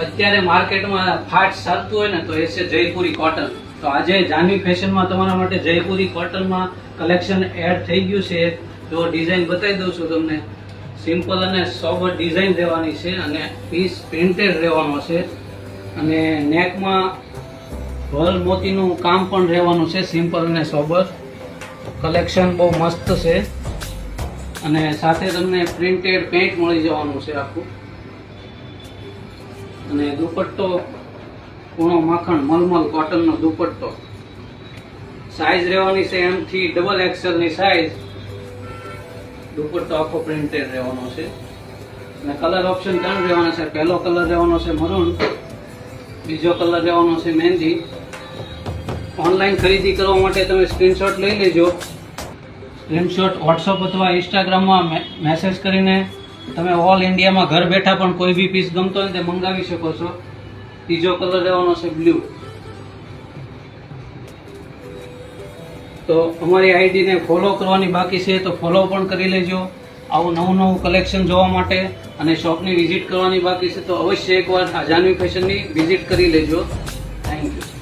અત્યારે માર્કેટમાં ફાટ ચાલતું હોય ને તો એ છે જયપુરી કોટન. તો આજે જાનવી ફેશનમાં તમારા માટે જયપુરી કોટનમાં કલેક્શન એડ થઈ ગયું છે. જો ડિઝાઇન બતાવી દઉં છું તમને. સિમ્પલ અને સોબર ડિઝાઇન રહેવાની છે અને પીસ પ્રિન્ટેડ રહેવાનો છે અને નેકમાં વલ મોતીનું કામ પણ રહેવાનું છે. સિમ્પલ અને સોબર કલેક્શન બહુ મસ્ત છે અને સાથે તમને પ્રિન્ટેડ પેન્ટ મળી જવાનું છે આખું. અને દુપટ્ટો પૂણો માખણ મલમલ કોટનનો દુપટ્ટો. સાઈઝ રહેવાની છે M થી XXL ની સાઈઝ. દુપટ્ટો આખો પ્રિન્ટેડ રહેવાનો છે અને કલર ઓપ્શન 3 રહેવાના છે. પહેલો કલર રહેવાનો છે મરૂન, બીજો કલર રહેવાનો છે મહેંદી. ઓનલાઈન ખરીદી કરવા માટે તમે સ્ક્રીનશોટ લઈ લેજો. સ્ક્રીનશોટ WhatsApp અથવા Instagramમાં મેસેજ કરીને તમે ઓલ ઇન્ડિયામાં ઘર બેઠા પણ કોઈ બી પીસ ગમતો હોય તે મંગાવી શકો છો. ત્રીજો કલર રહેવાનો છે બ્લુ. તો અમારી આઈડીને ફોલો કરવાની બાકી છે તો ફોલો પણ કરી લેજો. આવું નવું કલેક્શન જોવા માટે અને શોપની વિઝિટ કરવાની બાકી છે તો અવશ્ય એકવાર આ જાનવી ફેશનની વિઝિટ કરી લેજો. Thank you.